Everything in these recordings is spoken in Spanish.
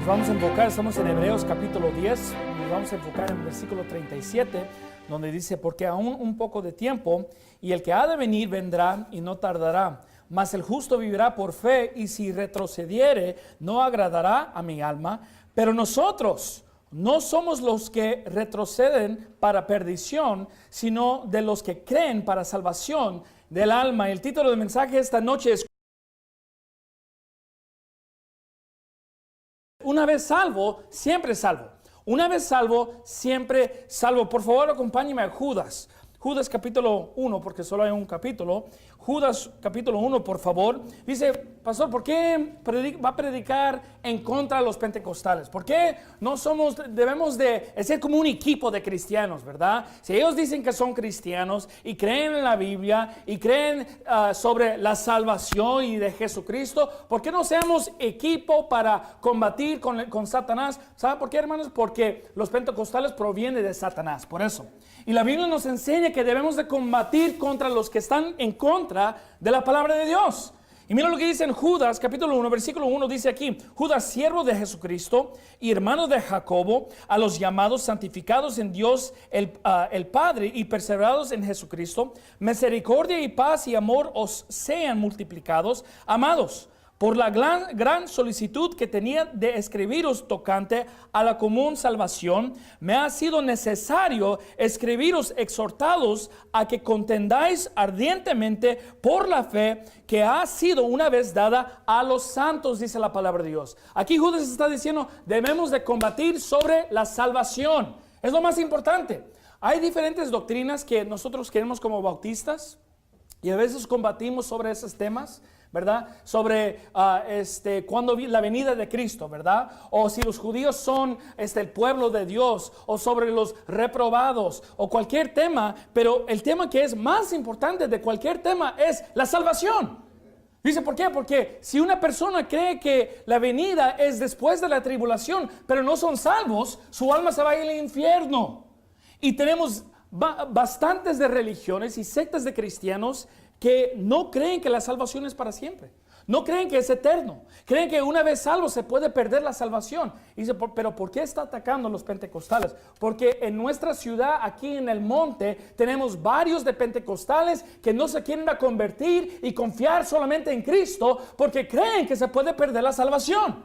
vamos a enfocar, estamos en Hebreos capítulo 10, nos vamos a enfocar en el versículo 37, donde dice, porque aún un poco de tiempo, y el que ha de venir vendrá y no tardará, mas el justo vivirá por fe, y si retrocediere, no agradará a mi alma. Pero nosotros no somos los que retroceden para perdición, sino de los que creen para salvación del alma. El título del mensaje esta noche es: una vez salvo, siempre salvo. Una vez salvo, siempre salvo. Por favor, acompáñeme a Judas. Judas capítulo 1, porque solo hay un capítulo. Judas capítulo 1, por favor. Dice, pastor, ¿por qué va a predicar en contra de los pentecostales? ¿Por qué no debemos de ser como un equipo de cristianos, verdad? Si ellos dicen que son cristianos y creen en la Biblia y creen sobre la salvación y de Jesucristo, ¿por qué no seamos equipo para combatir con Satanás? ¿Saben por qué, hermanos? Porque los pentecostales provienen de Satanás, por eso. Y la Biblia nos enseña que debemos de combatir contra los que están en contra de la palabra de Dios. Y mira lo que dice en Judas capítulo 1, versículo 1, dice aquí: Judas, siervo de Jesucristo y hermano de Jacobo, a los llamados, santificados en Dios el Padre y perseverados en Jesucristo, misericordia y paz y amor os sean multiplicados. Amados, por la gran solicitud que tenía de escribiros tocante a la común salvación, me ha sido necesario escribiros exhortados a que contendáis ardientemente por la fe que ha sido una vez dada a los santos, dice la palabra de Dios. Aquí Judas está diciendo, debemos de combatir sobre la salvación. Es lo más importante. Hay diferentes doctrinas que nosotros queremos como bautistas y a veces combatimos sobre esos temas, ¿verdad? Sobre cuando la venida de Cristo, ¿verdad? O si los judíos son el pueblo de Dios, o sobre los reprobados, o cualquier tema. Pero el tema que es más importante de cualquier tema es la salvación. Dice, ¿por qué? Porque si una persona cree que la venida es después de la tribulación, pero no son salvos, su alma se va a ir al infierno. Y tenemos bastantes de religiones y sectas de cristianos que no creen que la salvación es para siempre. No creen que es eterno. Creen que una vez salvo se puede perder la salvación. Y dice, pero ¿por qué está atacando a los pentecostales? Porque en nuestra ciudad, aquí en el monte, tenemos varios de pentecostales que no se quieren convertir y confiar solamente en Cristo porque creen que se puede perder la salvación.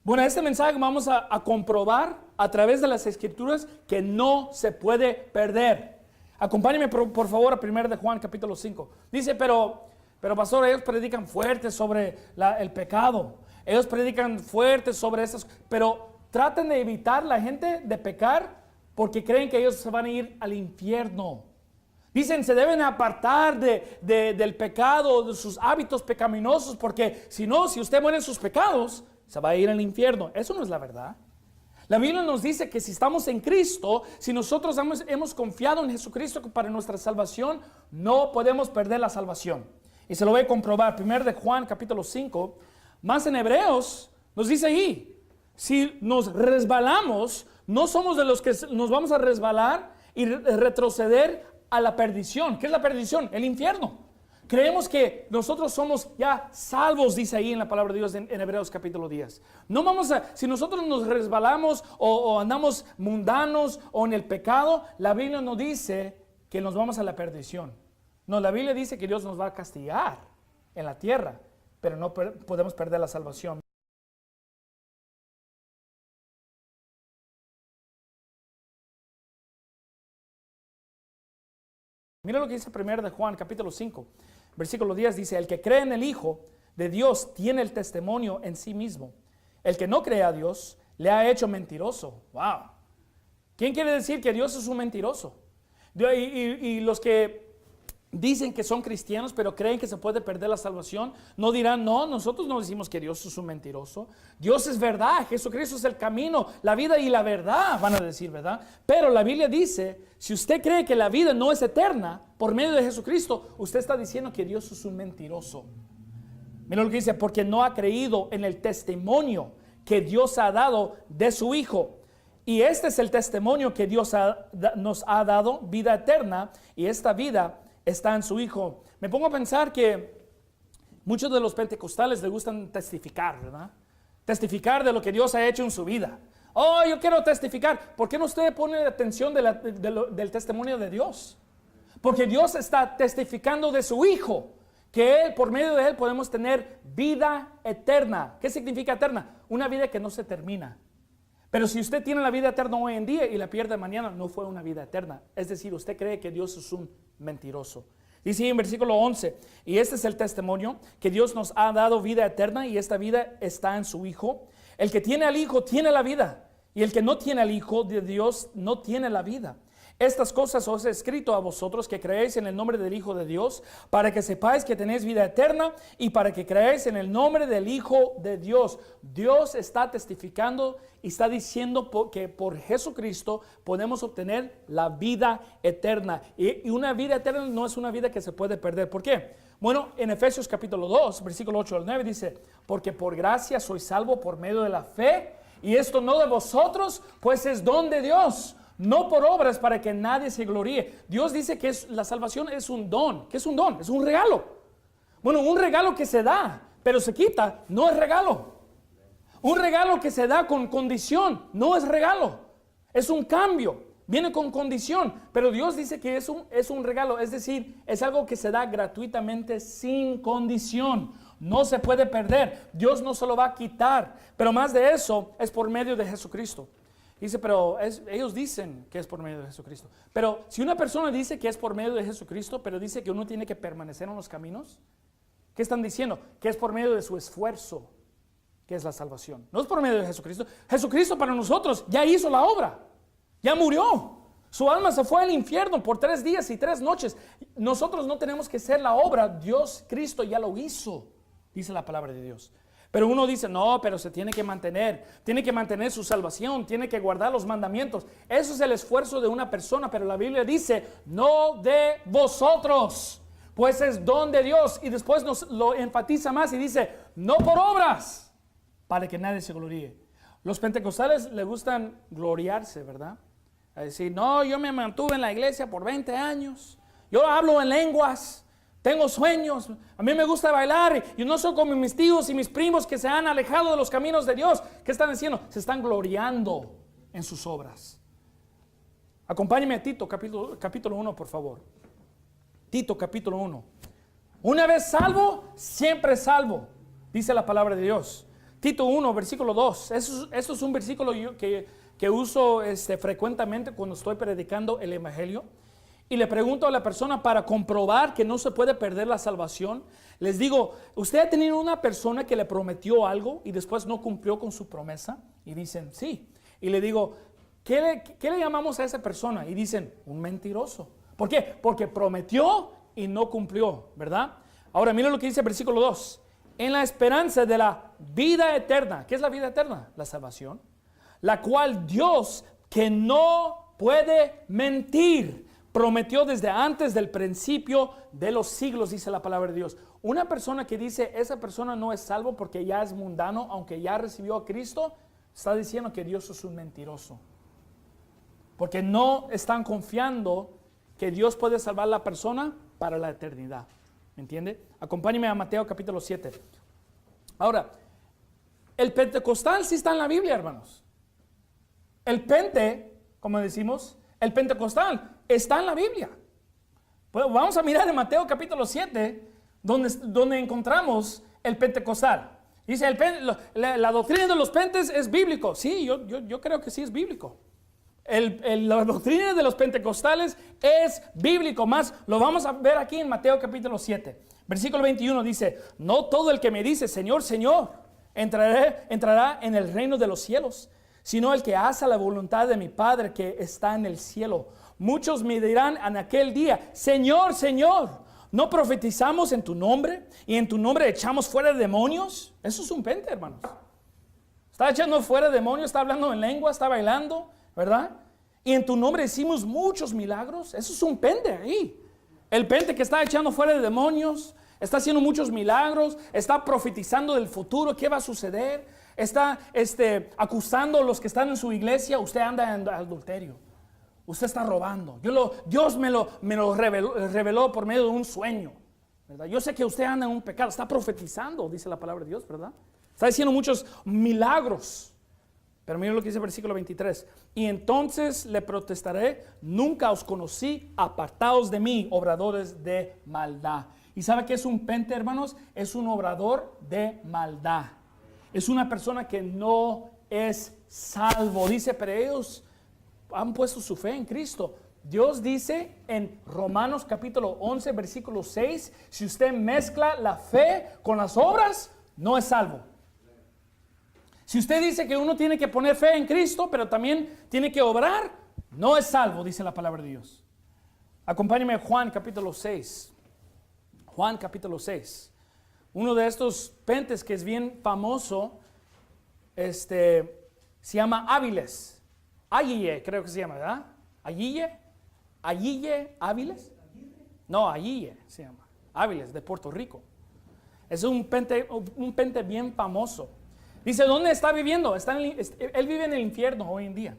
Bueno, este mensaje vamos a comprobar a través de las Escrituras que no se puede perder. Acompáñenme por favor a 1 de Juan capítulo 5. Dice, pero pastor, ellos predican fuerte sobre el pecado. Ellos predican fuerte sobre esas, pero traten de evitar la gente de pecar porque creen que ellos se van a ir al infierno. Dicen, se deben apartar del pecado, de sus hábitos pecaminosos, porque si usted muere en sus pecados, se va a ir al infierno. Eso no es la verdad. La Biblia nos dice que si estamos en Cristo, si nosotros hemos confiado en Jesucristo para nuestra salvación, no podemos perder la salvación. Y se lo voy a comprobar. 1 de Juan capítulo 5, más en Hebreos, nos dice ahí, si nos resbalamos, no somos de los que nos vamos a resbalar y retroceder a la perdición. ¿Qué es la perdición? El infierno. Creemos que nosotros somos ya salvos, dice ahí en la palabra de Dios en Hebreos capítulo 10. No vamos si nosotros nos resbalamos o andamos mundanos o en el pecado, la Biblia no dice que nos vamos a la perdición. No, la Biblia dice que Dios nos va a castigar en la tierra, pero no podemos perder la salvación. Mira lo que dice 1 de Juan capítulo 5, versículo 10, dice, el que cree en el Hijo de Dios tiene el testimonio en sí mismo. El que no cree a Dios le ha hecho mentiroso. Wow. ¿Quién quiere decir que Dios es un mentiroso? Y los que dicen que son cristianos pero creen que se puede perder la salvación, no dirán, no, nosotros no decimos que Dios es un mentiroso. Dios es verdad, Jesucristo es el camino, la vida y la verdad, van a decir, ¿verdad? Pero la Biblia dice, si usted cree que la vida no es eterna por medio de Jesucristo, usted está diciendo que Dios es un mentiroso. Mira lo que dice, porque no ha creído en el testimonio que Dios ha dado de su Hijo. Y este es el testimonio que Dios nos ha dado, vida eterna, y esta vida está en su Hijo. Me pongo a pensar que muchos de los pentecostales les gustan testificar, ¿verdad? testificar de lo que Dios ha hecho en su vida. Oh, yo quiero testificar. ¿Por qué no usted pone atención del testimonio de Dios? Porque Dios está testificando de su Hijo, que Él, por medio de Él podemos tener vida eterna. ¿Qué significa eterna? Una vida que no se termina. Pero si usted tiene la vida eterna hoy en día y la pierde mañana, no fue una vida eterna. Es decir, usted cree que Dios es un mentiroso. Dice en versículo 11, y este es el testimonio, que Dios nos ha dado vida eterna y esta vida está en su Hijo. El que tiene al Hijo tiene la vida, y el que no tiene al Hijo de Dios no tiene la vida. Estas cosas os he escrito a vosotros que creéis en el nombre del Hijo de Dios, para que sepáis que tenéis vida eterna y para que creáis en el nombre del Hijo de Dios. Dios está testificando y está diciendo que por Jesucristo podemos obtener la vida eterna. Y una vida eterna no es una vida que se puede perder. ¿Por qué? Bueno, en Efesios capítulo 2, versículo 8 al 9 dice, porque por gracia sois salvo por medio de la fe, y esto no de vosotros, pues es don de Dios. No por obras para que nadie se gloríe. Dios dice que la salvación es un don. ¿Qué es un don? Es un regalo. Bueno, un regalo que se da, pero se quita, no es regalo. Un regalo que se da con condición, no es regalo. Es un cambio, viene con condición. Pero Dios dice que es un regalo, es decir, es algo que se da gratuitamente sin condición. No se puede perder. Dios no se lo va a quitar. Pero más de eso, es por medio de Jesucristo. Dice, pero ellos dicen que es por medio de Jesucristo. Pero si una persona dice que es por medio de Jesucristo, pero dice que uno tiene que permanecer en los caminos, ¿qué están diciendo? Que es por medio de su esfuerzo, que es la salvación. No es por medio de Jesucristo. Jesucristo para nosotros ya hizo la obra, ya murió. Su alma se fue al infierno por 3 días y 3 noches. Nosotros no tenemos que hacer la obra, Dios, Cristo ya lo hizo, dice la palabra de Dios. Pero uno dice, no, pero se tiene que mantener su salvación, tiene que guardar los mandamientos. Eso es el esfuerzo de una persona, pero la Biblia dice, no de vosotros, pues es don de Dios. Y después nos lo enfatiza más y dice, no por obras, para que nadie se gloríe. Los pentecostales les gustan gloriarse, ¿verdad? A decir, no, yo me mantuve en la iglesia por 20 años, yo hablo en lenguas. Tengo sueños, a mí me gusta bailar y no soy como mis tíos y mis primos que se han alejado de los caminos de Dios. ¿Qué están haciendo? Se están gloriando en sus obras. Acompáñeme a Tito capítulo 1, por favor. Tito capítulo 1. Una vez salvo, siempre salvo, dice la palabra de Dios. Tito 1, versículo 2. Eso es un versículo que uso frecuentemente cuando estoy predicando el evangelio. Y le pregunto a la persona para comprobar que no se puede perder la salvación. Les digo, ¿usted ha tenido una persona que le prometió algo y después no cumplió con su promesa? Y dicen, sí. Y le digo, ¿qué le llamamos a esa persona? Y dicen, un mentiroso. ¿Por qué? Porque prometió y no cumplió, ¿verdad? Ahora, mira lo que dice el versículo 2. En la esperanza de la vida eterna. ¿Qué es la vida eterna? La salvación. La cual Dios, que no puede mentir, prometió desde antes del principio de los siglos, dice la palabra de Dios. Una persona que dice, esa persona no es salvo porque ya es mundano, aunque ya recibió a Cristo, está diciendo que Dios es un mentiroso. Porque no están confiando que Dios puede salvar a la persona para la eternidad. ¿Me entiende? Acompáñeme a Mateo capítulo 7. Ahora, el pentecostal sí está en la Biblia, hermanos. El como decimos, el pentecostal está en la Biblia. Pues vamos a mirar en Mateo capítulo 7, donde encontramos el pentecostal. Dice, la doctrina de los pentes es bíblico. Sí, yo creo que sí es bíblico. La doctrina de los pentecostales es bíblico. Más lo vamos a ver aquí en Mateo capítulo 7. Versículo 21 dice, no todo el que me dice, Señor, Señor, entrará en el reino de los cielos, sino el que hace la voluntad de mi Padre que está en el cielo. Muchos me dirán en aquel día, Señor, Señor, ¿no profetizamos en tu nombre? ¿Y en tu nombre echamos fuera demonios? Eso es un pente, hermanos. Está echando fuera demonios, está hablando en lengua, está bailando, ¿verdad? Y en tu nombre hicimos muchos milagros. Eso es un pente ahí. El pente que está echando fuera de demonios, está haciendo muchos milagros, está profetizando del futuro, qué va a suceder, está acusando a los que están en su iglesia. Usted anda en adulterio, usted está robando. Dios me lo reveló por medio de un sueño, ¿verdad? Yo sé que usted anda en un pecado, está profetizando, dice la palabra de Dios, ¿verdad? Está diciendo muchos milagros. Pero miren lo que dice el versículo 23. Y entonces le protestaré, nunca os conocí, apartaos de mí, obradores de maldad. ¿Y sabe qué es un pente, hermanos? Es un obrador de maldad. Es una persona que no es salvo. Dice, pero ellos han puesto su fe en Cristo. Dios dice en Romanos capítulo 11, versículo 6, si usted mezcla la fe con las obras, no es salvo. Si usted dice que uno tiene que poner fe en Cristo, pero también tiene que obrar, no es salvo, dice la palabra de Dios. Acompáñeme a Juan capítulo 6. Juan capítulo 6. Uno de estos pentes que es bien famoso, se llama Áviles. Ayille, creo que se llama, ¿verdad? Ayille, Áviles. No, Ayille se llama. Áviles, de Puerto Rico. Es un pente bien famoso. Dice, ¿dónde está viviendo? Él vive en el infierno hoy en día,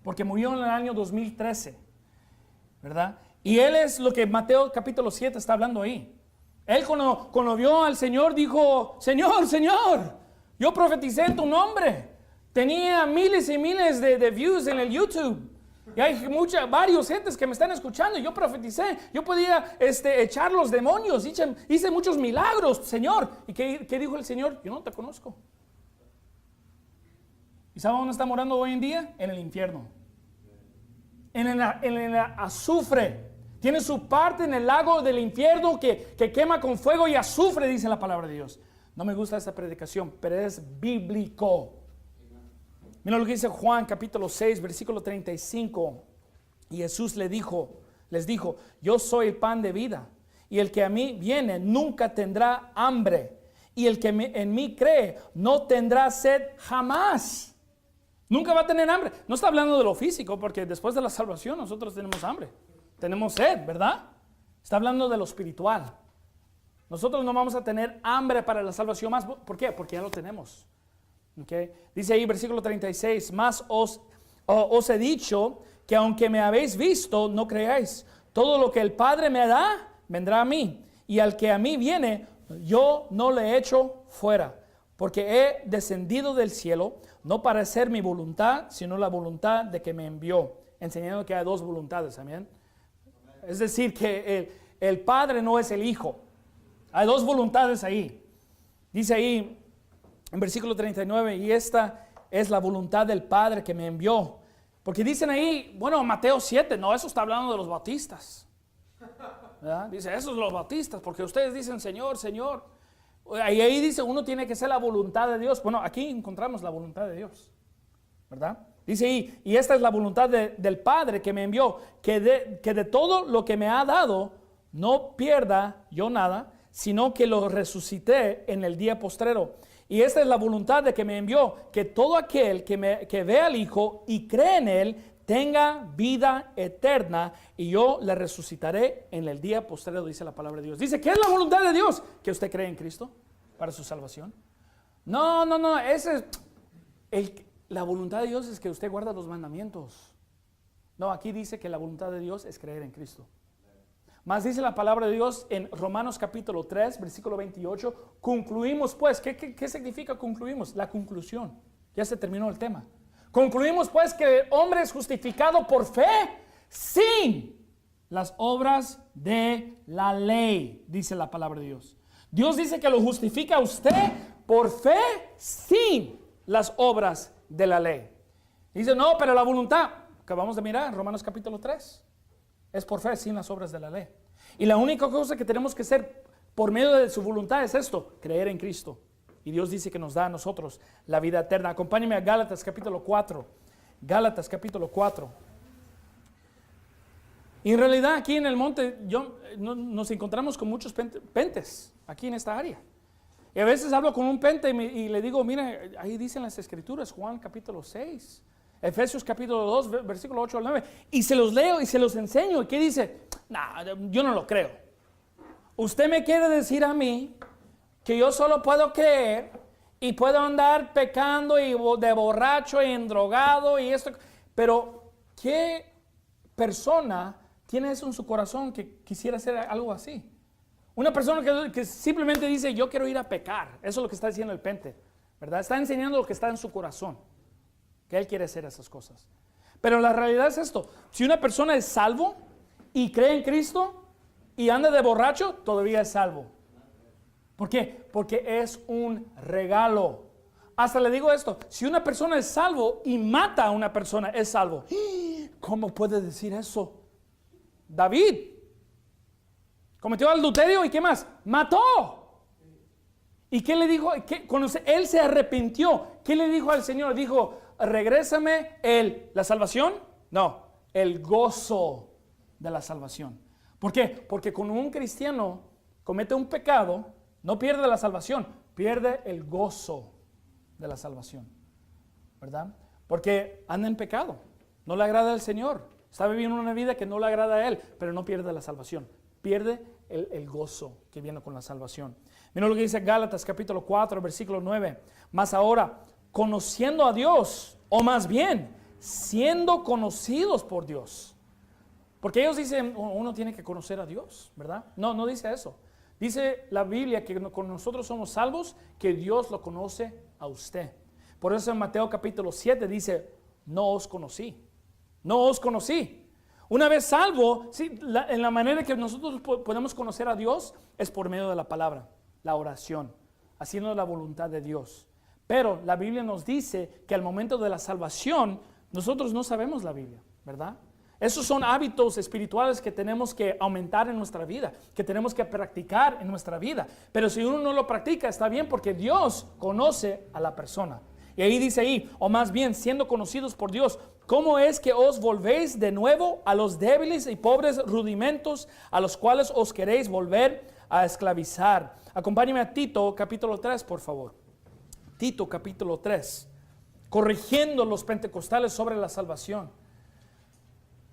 porque murió en el año 2013, ¿verdad? Y él es lo que Mateo capítulo 7 está hablando ahí. Él cuando vio al Señor dijo, Señor, yo profeticé en tu nombre. Tenía miles y miles de views en el YouTube. Y hay varios gentes que me están escuchando. Yo profeticé, yo podía echar los demonios, hice muchos milagros, Señor. ¿Y qué dijo el Señor? Yo no te conozco. ¿Y sabe dónde está morando hoy en día? En el infierno. En el azufre. Tiene su parte en el lago del infierno que quema con fuego y azufre, dice la palabra de Dios. No me gusta esta predicación, pero es bíblico. Mira lo que dice Juan capítulo 6, versículo 35. Y Jesús les dijo, yo soy el pan de vida. Y el que a mí viene nunca tendrá hambre. Y el que en mí cree no tendrá sed jamás. Nunca va a tener hambre. No está hablando de lo físico, porque después de la salvación nosotros tenemos hambre. Tenemos sed, ¿verdad? Está hablando de lo espiritual. Nosotros no vamos a tener hambre para la salvación más. ¿Por qué? Porque ya lo tenemos. ¿Okay? Dice ahí versículo 36, más os he dicho que aunque me habéis visto, no creáis. Todo lo que el Padre me da, vendrá a mí. Y al que a mí viene, yo no le echo fuera. Porque he descendido del cielo, no para hacer mi voluntad, sino la voluntad de que me envió. Enseñando que hay dos voluntades, amén. Es decir, que el Padre no es el Hijo. Hay dos voluntades ahí. Dice ahí en versículo 39, y esta es la voluntad del Padre que me envió. Porque dicen ahí, bueno, Mateo 7, no, eso está hablando de los bautistas. ¿Verdad? Dice, esos los bautistas, porque ustedes dicen Señor, Señor. Y ahí dice, uno tiene que ser la voluntad de Dios. Bueno, aquí encontramos la voluntad de Dios, ¿verdad? Dice ahí, y esta es la voluntad del Padre que me envió, que de todo lo que me ha dado, no pierda yo nada, sino que lo resucité en el día postrero. Y esta es la voluntad de que me envió, que todo aquel que ve al Hijo y cree en Él, tenga vida eterna, y yo le resucitaré en el día postrero, dice la palabra de Dios. Dice, ¿qué es la voluntad de Dios? Que usted cree en Cristo para su salvación. No, la voluntad de Dios es que usted guarda los mandamientos. No, aquí dice que la voluntad de Dios es creer en Cristo. Más dice la palabra de Dios en Romanos capítulo 3, versículo 28, concluimos pues, ¿qué significa concluimos? La conclusión, ya se terminó el tema. Concluimos pues que el hombre es justificado por fe sin las obras de la ley, dice la palabra de Dios. Dios dice que lo justifica a usted por fe sin las obras de la ley. Dice, no, pero la voluntad, que vamos a mirar en Romanos capítulo 3, es por fe sin las obras de la ley. Y la única cosa que tenemos que hacer por medio de su voluntad es esto, creer en Cristo. Y Dios dice que nos da a nosotros la vida eterna. Acompáñenme a Gálatas capítulo 4. Gálatas capítulo 4. Y en realidad aquí en el monte nos encontramos con muchos pentes aquí en esta área. Y a veces hablo con un pente y le digo, mire, ahí dicen las escrituras, Juan capítulo 6, Efesios capítulo 2, versículo 8 al 9. Y se los leo y se los enseño. ¿Y qué dice? Yo no lo creo. Usted me quiere decir a mí que yo solo puedo creer y puedo andar pecando y de borracho y endrogado y esto. Pero, ¿qué persona tiene eso en su corazón que quisiera hacer algo así? Una persona que simplemente dice, yo quiero ir a pecar. Eso es lo que está diciendo el pente. ¿verdad? Está enseñando lo que está en su corazón, que él quiere hacer esas cosas. Pero la realidad es esto: si una persona es salvo y cree en Cristo y anda de borracho, todavía es salvo. ¿Por qué? Porque es un regalo. Hasta le digo esto: si una persona es salvo y mata a una persona, es salvo. ¿Cómo puede decir eso? David cometió adulterio y ¿qué más? Mató. ¿Y qué le dijo? Cuando él se arrepintió, ¿qué le dijo al Señor? Dijo: regrésame la salvación. No, el gozo de la salvación. ¿Por qué? Porque cuando un cristiano comete un pecado, no pierde la salvación, pierde el gozo de la salvación, ¿verdad? Porque anda en pecado, no le agrada al Señor, está viviendo una vida que no le agrada a Él, pero no pierde la salvación, pierde el gozo que viene con la salvación. Mira lo que dice Gálatas capítulo 4, versículo 9. Mas ahora, conociendo a Dios, o más bien, siendo conocidos por Dios. Porque ellos dicen, uno tiene que conocer a Dios, ¿verdad? No, no dice eso. Dice la Biblia que con nosotros somos salvos, que Dios lo conoce a usted. Por eso en Mateo capítulo 7 dice: no os conocí, no os conocí. Una vez salvo, sí, en la manera que nosotros podemos conocer a Dios es por medio de la palabra, la oración, haciendo la voluntad de Dios. Pero la Biblia nos dice que al momento de la salvación nosotros no sabemos la Biblia, ¿verdad? Esos son hábitos espirituales que tenemos que aumentar en nuestra vida, que tenemos que practicar en nuestra vida. Pero si uno no lo practica, está bien, porque Dios conoce a la persona. Y ahí dice ahí, o más bien, siendo conocidos por Dios, ¿cómo es que os volvéis de nuevo a los débiles y pobres rudimentos a los cuales os queréis volver a esclavizar? Acompáñame a Tito capítulo 3, por favor. Tito capítulo 3, corrigiendo los pentecostales sobre la salvación.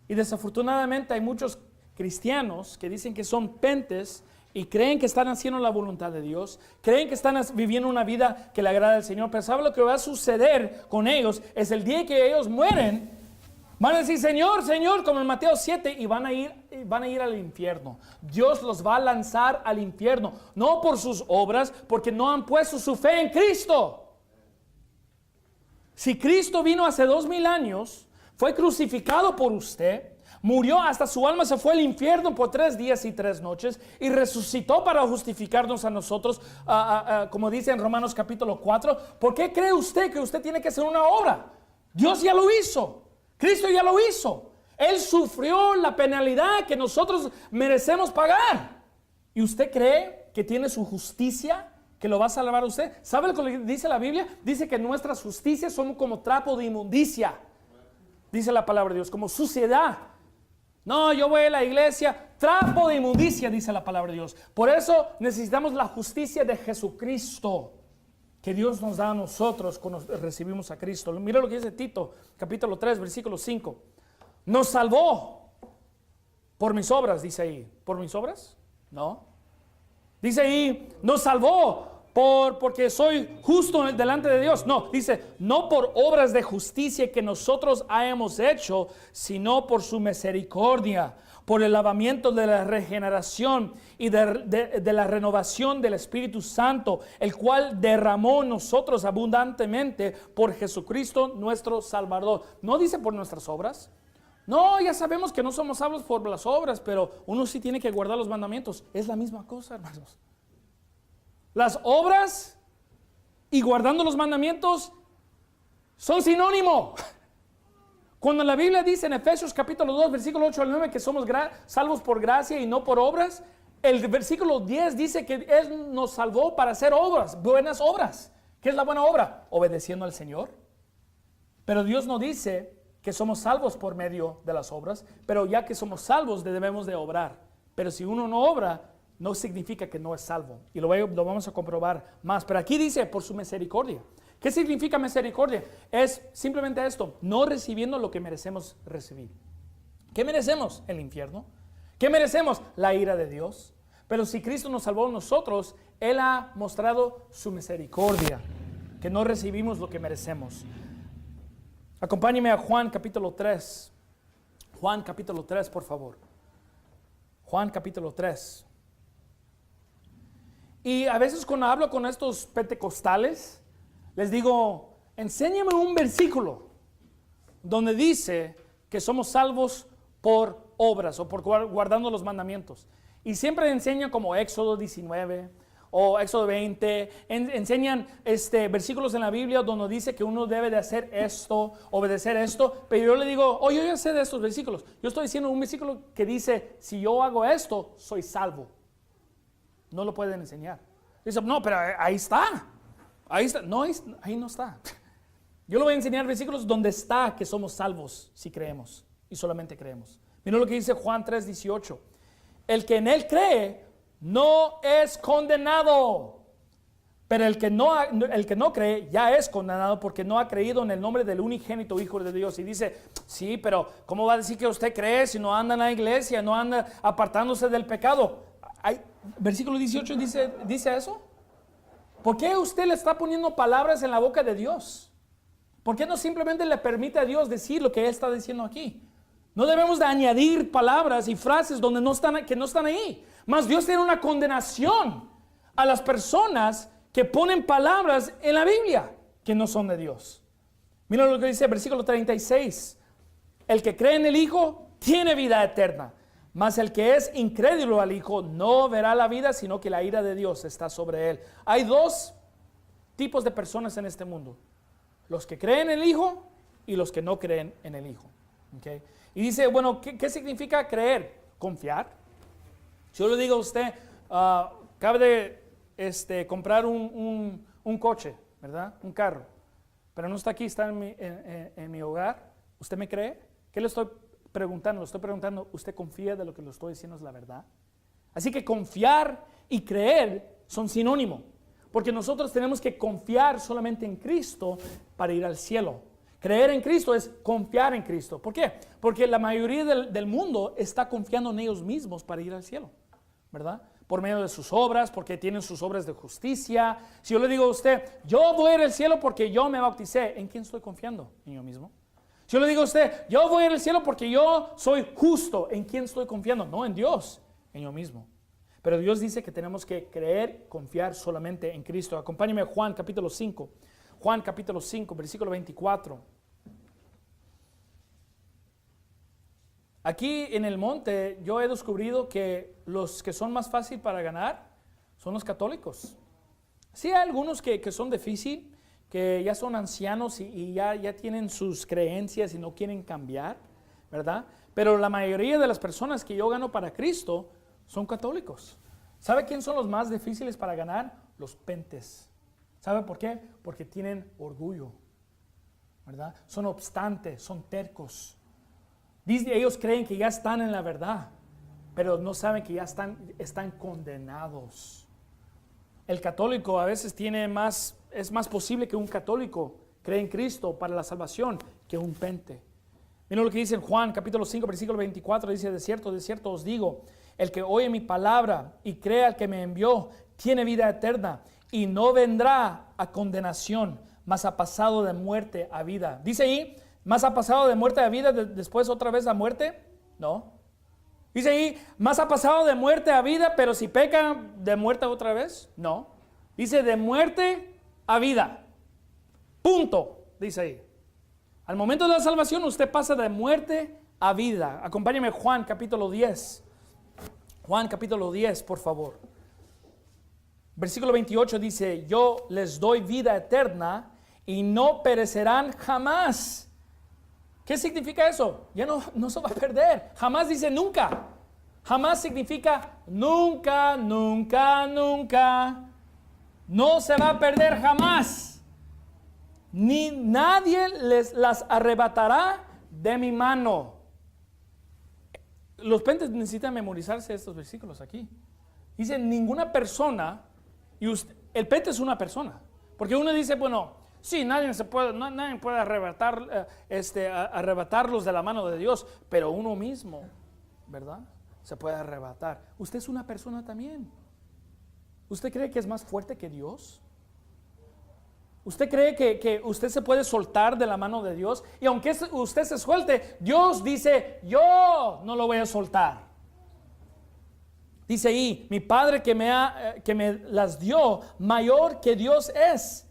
Y desafortunadamente hay muchos cristianos que dicen que son pentes y creen que están haciendo la voluntad de Dios, creen que están viviendo una vida que le agrada al Señor, pero ¿sabe lo que va a suceder con ellos? Es el día que ellos mueren, van a decir: Señor, Señor, como en Mateo 7, y van a ir al infierno. Dios los va a lanzar al infierno, no por sus obras, porque no han puesto su fe en Cristo. Si Cristo vino hace 2000 años, fue crucificado por usted, murió, hasta su alma se fue al infierno por 3 días y 3 noches y resucitó para justificarnos a nosotros, como dice en Romanos capítulo 4. ¿Por qué cree usted que usted tiene que hacer una obra? Dios ya lo hizo, Cristo ya lo hizo. Él sufrió la penalidad que nosotros merecemos pagar. ¿Y usted cree que tiene su justicia que lo va a salvar a usted? ¿Sabe lo que dice la Biblia? Dice que nuestras justicias son como trapo de inmundicia. Dice la palabra de Dios, como suciedad. No, yo voy a la iglesia, trapo de inmundicia, dice la palabra de Dios. Por eso necesitamos la justicia de Jesucristo, que Dios nos da a nosotros cuando recibimos a Cristo. Mira lo que dice Tito, capítulo 3, versículo 5. Nos salvó por mis obras, dice ahí. ¿Por mis obras? No. Dice ahí, nos salvó porque soy justo delante de Dios. No, dice, no por obras de justicia que nosotros hayamos hecho, sino por su misericordia, por el lavamiento de la regeneración y de la renovación del Espíritu Santo, el cual derramó en nosotros abundantemente por Jesucristo nuestro Salvador. No dice por nuestras obras. No, ya sabemos que no somos salvos por las obras, pero uno sí tiene que guardar los mandamientos. Es la misma cosa, hermanos. Las obras y guardando los mandamientos son sinónimo. Cuando la Biblia dice en Efesios capítulo 2, versículo 8 al 9, que somos salvos por gracia y no por obras, el versículo 10 dice que Él nos salvó para hacer obras, buenas obras. ¿Qué es la buena obra? Obedeciendo al Señor. Pero Dios no dice que somos salvos por medio de las obras, pero ya que somos salvos debemos de obrar. Pero si uno no obra, no significa que no es salvo. Y lo vamos a comprobar más. Pero aquí dice, por su misericordia. ¿Qué significa misericordia? Es simplemente esto: no recibiendo lo que merecemos recibir. ¿Qué merecemos? El infierno. ¿Qué merecemos? La ira de Dios. Pero si Cristo nos salvó a nosotros, Él ha mostrado su misericordia, que no recibimos lo que merecemos. Acompáñeme a Juan capítulo 3. Juan capítulo 3, por favor. Juan capítulo 3. Y a veces cuando hablo con estos pentecostales, les digo, enséñame un versículo donde dice que somos salvos por obras o por guardando los mandamientos. Y siempre enseñan como Éxodo 19 o Éxodo 20, enseñan versículos en la Biblia donde dice que uno debe de hacer esto, obedecer esto, pero yo le digo, yo ya sé de estos versículos. Yo estoy diciendo un versículo que dice, si yo hago esto, soy salvo. No lo pueden enseñar. Dice, no, pero ahí está. Ahí está. No, ahí no está. Yo le voy a enseñar versículos donde está que somos salvos si creemos y solamente creemos. Mira lo que dice Juan 3:18. El que en él cree no es condenado, pero el que no cree ya es condenado porque no ha creído en el nombre del unigénito Hijo de Dios. Y dice, sí, pero ¿cómo va a decir que usted cree si no anda en la iglesia, no anda apartándose del pecado? Versículo 18 dice eso. ¿Por qué usted le está poniendo palabras en la boca de Dios? ¿Por qué no simplemente le permite a Dios decir lo que Él está diciendo aquí? No debemos de añadir palabras y frases donde que no están ahí. Mas Dios tiene una condenación a las personas que ponen palabras en la Biblia que no son de Dios. Mira lo que dice el versículo 36. El que cree en el Hijo tiene vida eterna. Mas el que es incrédulo al Hijo no verá la vida, sino que la ira de Dios está sobre él. Hay dos tipos de personas en este mundo. Los que creen en el Hijo y los que no creen en el Hijo. ¿Okay? Y dice, bueno, ¿qué significa creer? Confiar. Si yo le digo a usted, cabe de comprar un coche, ¿verdad? Un carro. Pero no está aquí, está en mi hogar. ¿Usted me cree? ¿Qué le estoy preguntando? Le estoy preguntando, ¿usted confía de lo que le estoy diciendo es la verdad? Así que confiar y creer son sinónimos. Porque nosotros tenemos que confiar solamente en Cristo para ir al cielo. Creer en Cristo es confiar en Cristo. ¿Por qué? Porque la mayoría del mundo está confiando en ellos mismos para ir al cielo, ¿verdad? Por medio de sus obras, porque tienen sus obras de justicia. Si yo le digo a usted, yo voy a ir al cielo porque yo me bauticé, ¿en quién estoy confiando? En yo mismo. Si yo le digo a usted, yo voy a ir al cielo porque yo soy justo, ¿en quién estoy confiando? No en Dios, en yo mismo. Pero Dios dice que tenemos que creer, confiar solamente en Cristo. Acompáñeme a Juan capítulo 5. Juan capítulo 5, versículo 24. Aquí en el monte yo he descubierto que los que son más fácil para ganar son los católicos. Sí hay algunos que son difíciles, que ya son ancianos y ya tienen sus creencias y no quieren cambiar, ¿verdad? Pero la mayoría de las personas que yo gano para Cristo son católicos. ¿Sabe quién son los más difíciles para ganar? Los pentes. ¿Sabe por qué? Porque tienen orgullo, ¿verdad? Son obstantes, son tercos. Ellos creen que ya están en la verdad, pero no saben que ya están condenados. El católico a veces es más posible que un católico cree en Cristo para la salvación que un pente. Miren lo que dice en Juan capítulo 5 versículo 24, dice, de cierto os digo, el que oye mi palabra y cree al que me envió, tiene vida eterna y no vendrá a condenación, mas ha pasado de muerte a vida. Dice ahí, ¿más ha pasado de muerte a vida después otra vez a muerte? No. Dice ahí, ¿más ha pasado de muerte a vida, pero si peca de muerte otra vez? No. Dice de muerte a vida. Punto, dice ahí. Al momento de la salvación usted pasa de muerte a vida. Acompáñeme Juan capítulo 10. Juan capítulo 10, por favor. Versículo 28 dice, yo les doy vida eterna y no perecerán jamás. ¿Qué significa eso? Ya no se va a perder. Jamás dice nunca. Jamás significa nunca, nunca, nunca. No se va a perder jamás. Ni nadie las arrebatará de mi mano. Los pentes necesitan memorizarse estos versículos aquí. Dice ninguna persona, y el pente es una persona. Porque uno dice, bueno, sí, nadie puede arrebatarlos de la mano de Dios, pero uno mismo, ¿verdad? Se puede arrebatar. Usted es una persona también. ¿Usted cree que es más fuerte que Dios? ¿Usted cree que usted se puede soltar de la mano de Dios? Y aunque usted se suelte, Dios dice, yo no lo voy a soltar. Dice ahí, mi Padre que me las dio, mayor que Dios es.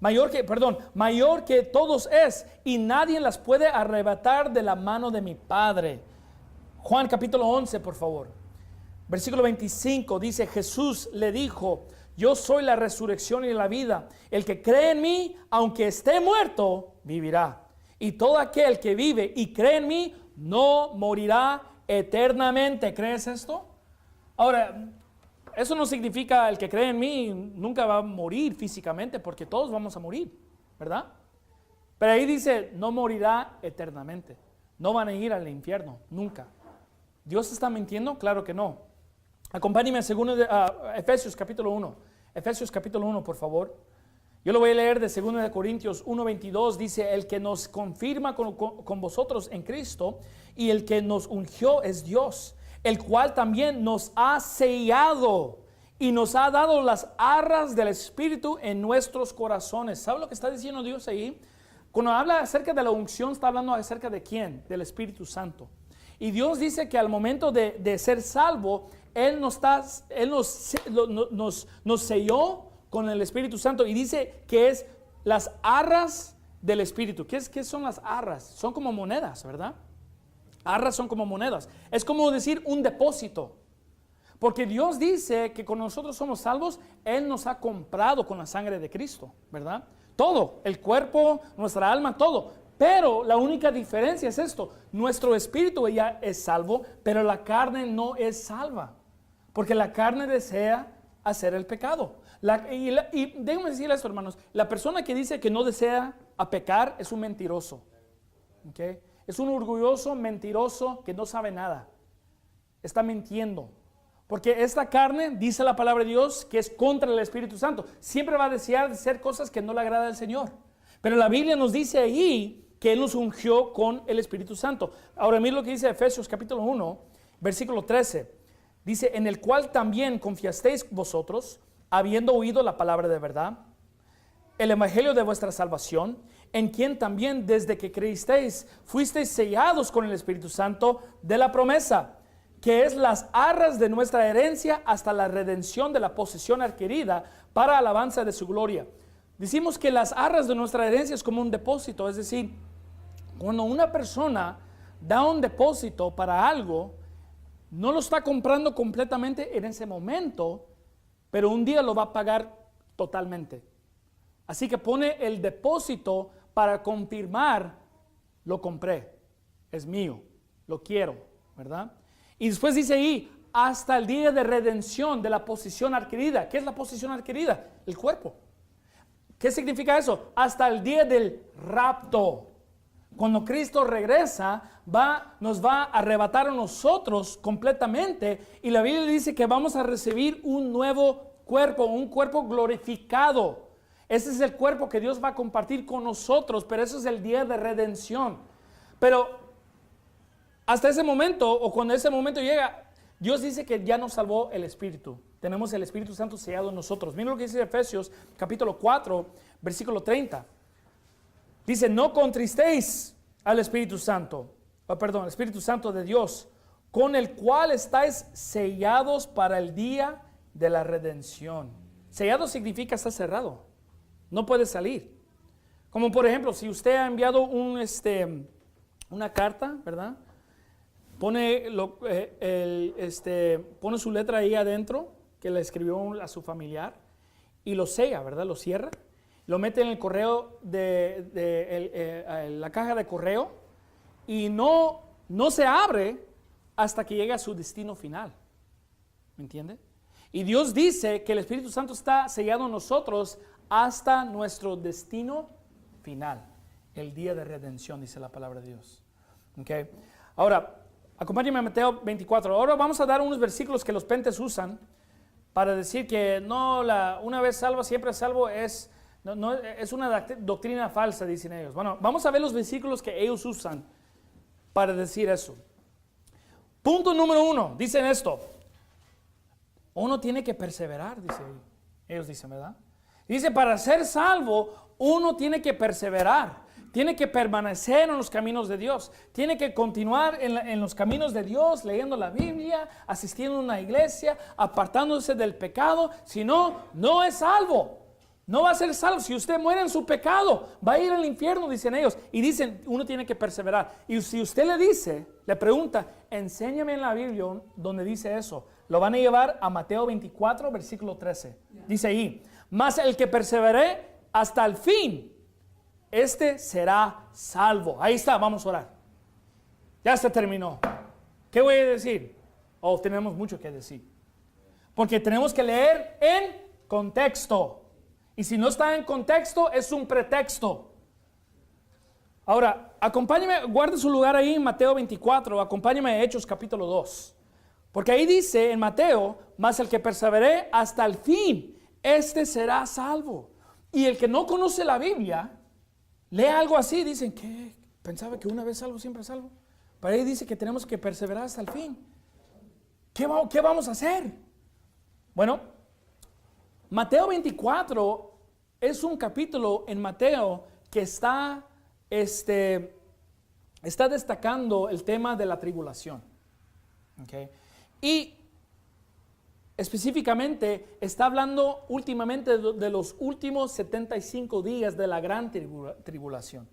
mayor que todos es, y nadie las puede arrebatar de la mano de mi Padre. Juan capítulo 11, por favor. Versículo 25 dice, Jesús le dijo, yo soy la resurrección y la vida. El que cree en mí, aunque esté muerto, vivirá. Y todo aquel que vive y cree en mí, no morirá eternamente. ¿Crees esto? Ahora, eso no significa el que cree en mí nunca va a morir físicamente, porque todos vamos a morir, ¿verdad? Pero ahí dice, no morirá eternamente. No van a ir al infierno, nunca. ¿Dios está mintiendo? Claro que no. Acompáñenme a Efesios capítulo 1. Efesios capítulo 1, por favor. Yo lo voy a leer de 2 Corintios 1:22. Dice, el que nos confirma con vosotros en Cristo y el que nos ungió es Dios, el cual también nos ha sellado y nos ha dado las arras del Espíritu en nuestros corazones. ¿Sabe lo que está diciendo Dios ahí? Cuando habla acerca de la unción, está hablando acerca de ¿quién? Del Espíritu Santo. Y Dios dice que al momento de ser salvo, Él nos selló con el Espíritu Santo, y dice que es las arras del Espíritu. ¿Qué son las arras? Son como monedas, ¿verdad? Arras son como monedas. Es como decir un depósito. Porque Dios dice que cuando nosotros somos salvos, Él nos ha comprado con la sangre de Cristo, ¿verdad? Todo, el cuerpo, nuestra alma, todo. Pero la única diferencia es esto: nuestro espíritu ya es salvo, pero la carne no es salva. Porque la carne desea hacer el pecado. Y déjenme decirles esto, hermanos: la persona que dice que no desea a pecar es un mentiroso. ¿Okay? Es un orgulloso mentiroso que no sabe nada. Está mintiendo. Porque esta carne, dice la palabra de Dios, que es contra el Espíritu Santo. Siempre va a desear hacer cosas que no le agrada al Señor. Pero la Biblia nos dice ahí que Él nos ungió con el Espíritu Santo. Ahora mira lo que dice Efesios capítulo 1, versículo 13. Dice, en el cual también confiasteis vosotros, habiendo oído la palabra de verdad, el evangelio de vuestra salvación, en quien también desde que creísteis fuisteis sellados con el Espíritu Santo de la promesa, que es las arras de nuestra herencia hasta la redención de la posesión adquirida para alabanza de su gloria. Decimos que las arras de nuestra herencia es como un depósito, es decir, cuando una persona da un depósito para algo, no lo está comprando completamente en ese momento, pero un día lo va a pagar totalmente. Así que pone el depósito para confirmar, lo compré, es mío, lo quiero, ¿verdad? Y después dice ahí, hasta el día de redención de la posesión adquirida. ¿Qué es la posesión adquirida? El cuerpo. ¿Qué significa eso? Hasta el día del rapto. Cuando Cristo regresa, nos va a arrebatar a nosotros completamente. Y la Biblia dice que vamos a recibir un nuevo cuerpo, un cuerpo glorificado. Ese es el cuerpo que Dios va a compartir con nosotros, pero eso es el día de redención. Pero hasta ese momento, o cuando ese momento llega, Dios dice que ya nos salvó el Espíritu. Tenemos el Espíritu Santo sellado en nosotros. Miren lo que dice Efesios capítulo 4, versículo 30. Dice, no contristéis al Espíritu Santo, el Espíritu Santo de Dios, con el cual estáis sellados para el día de la redención. Sellado significa estar cerrado, no puede salir. Como por ejemplo, si usted ha enviado una carta, ¿verdad? Pone su letra ahí adentro, que le escribió a su familiar, y lo sella, ¿verdad? Lo cierra. Lo mete en el correo la caja de correo, y no se abre hasta que llegue a su destino final. ¿Me entiende? Y Dios dice que el Espíritu Santo está sellado en nosotros hasta nuestro destino final, el día de redención, dice la palabra de Dios. ¿Okay? Ahora, acompáñenme a Mateo 24. Ahora vamos a dar unos versículos que los pentes usan para decir que no, una vez salvo, siempre salvo es una doctrina falsa, dicen ellos. Bueno, vamos a ver los versículos que ellos usan para decir eso. Punto número 1, dicen esto: uno tiene que perseverar, ellos dicen, ¿verdad? Dice, para ser salvo, uno tiene que perseverar. Tiene que permanecer en los caminos de Dios. Tiene que continuar en los caminos de Dios, leyendo la Biblia, asistiendo a una iglesia, apartándose del pecado. Si no, no es salvo. No va a ser salvo. Si usted muere en su pecado, va a ir al infierno, dicen ellos. Y dicen, uno tiene que perseverar. Y si usted le dice, le pregunta, enséñame en la Biblia donde dice eso, lo van a llevar a Mateo 24, versículo 13. Dice ahí, mas el que persevere hasta el fin, este será salvo. Ahí está, vamos a orar. Ya se terminó. ¿Qué voy a decir? Oh, tenemos mucho que decir. Porque tenemos que leer en contexto. Y si no está en contexto, es un pretexto. Ahora, acompáñeme, guarde su lugar ahí en Mateo 24, acompáñeme a Hechos capítulo 2. Porque ahí dice en Mateo, mas el que persevere hasta el fin, este será salvo. Y el que no conoce la Biblia, lee algo así, dicen, ¿qué? ¿Pensaba que una vez salvo, siempre salvo? Pero ahí dice que tenemos que perseverar hasta el fin. ¿Qué vamos a hacer? Bueno, Mateo 24 es un capítulo en Mateo que está destacando el tema de la tribulación. ¿Okay? Y específicamente está hablando últimamente de los últimos 75 días de la gran tribulación.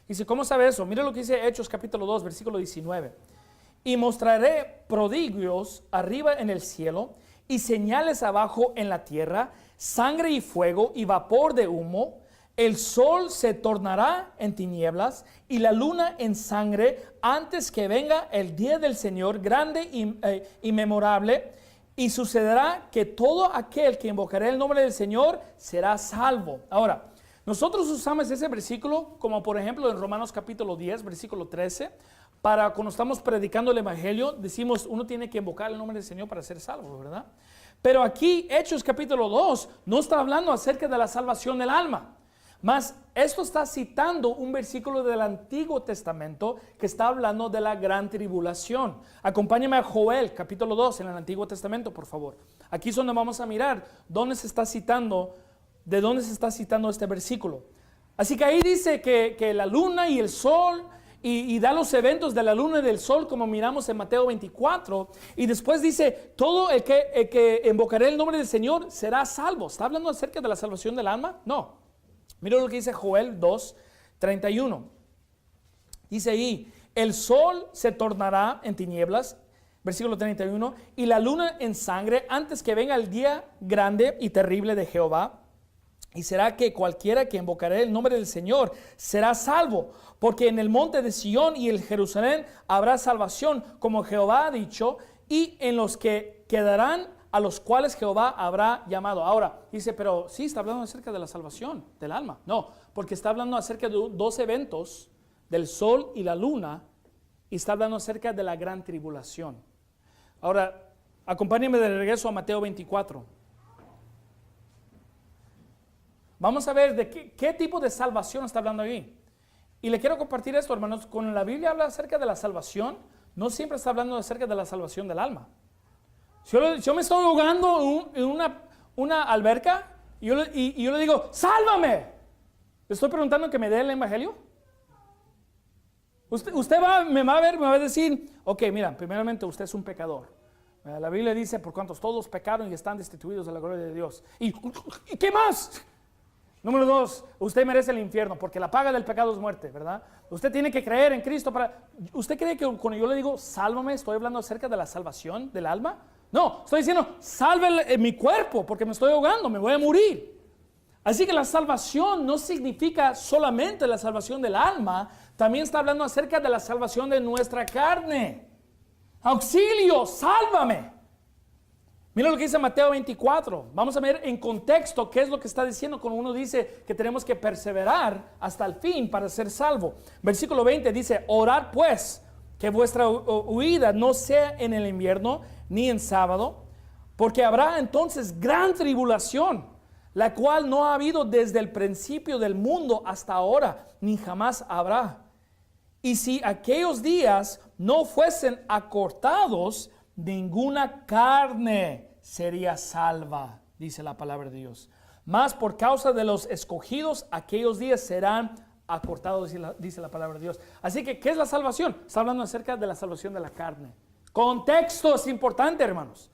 Dice, ¿cómo sabe eso? Mira lo que dice Hechos capítulo 2, versículo 19. Y mostraré prodigios arriba en el cielo y señales abajo en la tierra, sangre y fuego y vapor de humo. El sol se tornará en tinieblas y la luna en sangre antes que venga el día del Señor grande y memorable. Y sucederá que todo aquel que invocará el nombre del Señor será salvo. Ahora, nosotros usamos ese versículo como por ejemplo en Romanos capítulo 10, versículo 13. Para cuando estamos predicando el evangelio, decimos uno tiene que invocar el nombre del Señor para ser salvo, ¿verdad? Pero aquí, Hechos capítulo 2, no está hablando acerca de la salvación del alma. Más, esto está citando un versículo del Antiguo Testamento que está hablando de la gran tribulación. Acompáñame a Joel capítulo 2 en el Antiguo Testamento, por favor. Aquí es donde vamos a mirar dónde se está citando, de dónde se está citando este versículo. Así que ahí dice que la luna y el sol, y da los eventos de la luna y del sol como miramos en Mateo 24, y después dice, todo el que invocaré el nombre del Señor será salvo. ¿Está hablando acerca de la salvación del alma? No. Mira lo que dice Joel 2, 31. Dice ahí, el sol se tornará en tinieblas, versículo 31, y la luna en sangre antes que venga el día grande y terrible de Jehová. Y será que cualquiera que invocaré el nombre del Señor será salvo, porque en el monte de Sión y el Jerusalén habrá salvación, como Jehová ha dicho, y en los que quedarán a los cuales Jehová habrá llamado. Ahora, dice, pero sí, está hablando acerca de la salvación del alma. No, porque está hablando acerca de dos eventos, del sol y la luna, y está hablando acerca de la gran tribulación. Ahora, acompáñenme de regreso a Mateo 24. Vamos a ver de qué tipo de salvación está hablando ahí. Y le quiero compartir esto, hermanos. Cuando la Biblia habla acerca de la salvación, no siempre está hablando acerca de la salvación del alma. Si yo me estoy ahogando en una alberca y yo le digo, ¡sálvame! ¿Le estoy preguntando que me dé el evangelio? Usted me va a ver, me va a decir, ok, mira, primeramente usted es un pecador. La Biblia dice, por cuantos todos pecaron y están destituidos de la gloria de Dios. ¿Y qué más? Número 2, usted merece el infierno porque la paga del pecado es muerte, ¿verdad? Usted tiene que creer en Cristo para... ¿Usted cree que cuando yo le digo, sálvame, estoy hablando acerca de la salvación del alma? No, estoy diciendo, salve mi cuerpo porque me estoy ahogando, me voy a morir. Así que la salvación no significa solamente la salvación del alma, también está hablando acerca de la salvación de nuestra carne. Auxilio, sálvame. Mira lo que dice Mateo 24. Vamos a ver en contexto qué es lo que está diciendo cuando uno dice que tenemos que perseverar hasta el fin para ser salvo. Versículo 20 dice, orad pues que vuestra huida no sea en el invierno ni en sábado, porque habrá entonces gran tribulación, la cual no ha habido desde el principio del mundo hasta ahora, ni jamás habrá. Y si aquellos días no fuesen acortados, ninguna carne sería salva, dice la palabra de Dios. Mas por causa de los escogidos, aquellos días serán acortados, dice la palabra de Dios. Así que, ¿qué es la salvación? Está hablando acerca de la salvación de la carne. Contexto es importante, hermanos.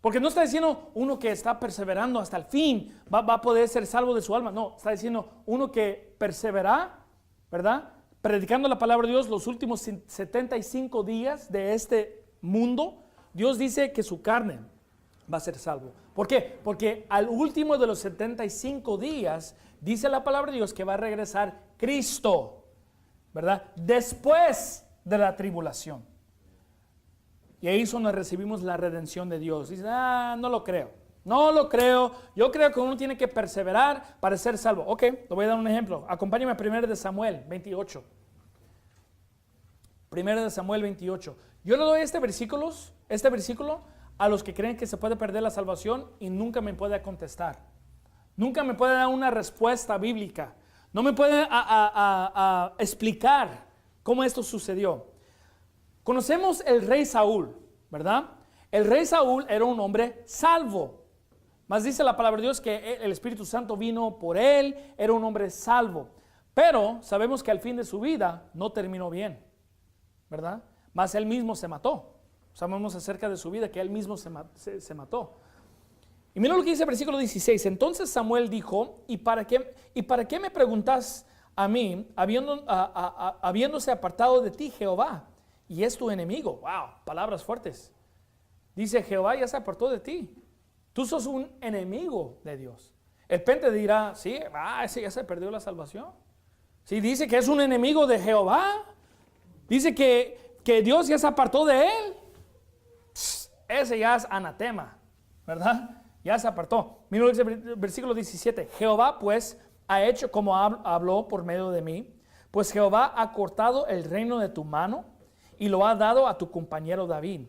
Porque no está diciendo uno que está perseverando hasta el fin va a poder ser salvo de su alma. No, está diciendo uno que persevera, ¿verdad? Predicando la palabra de Dios los últimos 75 días de este mundo. Dios dice que su carne va a ser salvo. ¿Por qué? Porque al último de los 75 días dice la palabra de Dios que va a regresar Cristo, ¿verdad? Después de la tribulación. Y ahí es donde recibimos la redención de Dios. Dicen, no lo creo. No lo creo. Yo creo que uno tiene que perseverar para ser salvo. Ok, le voy a dar un ejemplo. Acompáñame a 1 de Samuel 28. 1 de Samuel 28. Yo le doy este versículo a los que creen que se puede perder la salvación y nunca me puede contestar. Nunca me puede dar una respuesta bíblica. No me puede explicar cómo esto sucedió. Conocemos el rey Saúl, ¿verdad? El rey Saúl era un hombre salvo. Mas dice la palabra de Dios que el Espíritu Santo vino por él, era un hombre salvo. Pero sabemos que al fin de su vida no terminó bien, ¿verdad? Mas él mismo se mató. Sabemos acerca de su vida que él mismo se mató. Y mira lo que dice el versículo 16. Entonces Samuel dijo, ¿y para qué me preguntas a mí, habiéndose apartado de ti Jehová? Y es tu enemigo. Wow, palabras fuertes. Dice, Jehová ya se apartó de ti. Tú sos un enemigo de Dios. El pente dirá, sí, ese ya se perdió la salvación. Sí, dice que es un enemigo de Jehová. Dice que Dios ya se apartó de él. Ese ya es anatema, ¿verdad? Ya se apartó. Mira lo que dice el versículo 17. Jehová pues ha hecho como habló por medio de mí. Pues Jehová ha cortado el reino de tu mano y lo ha dado a tu compañero David.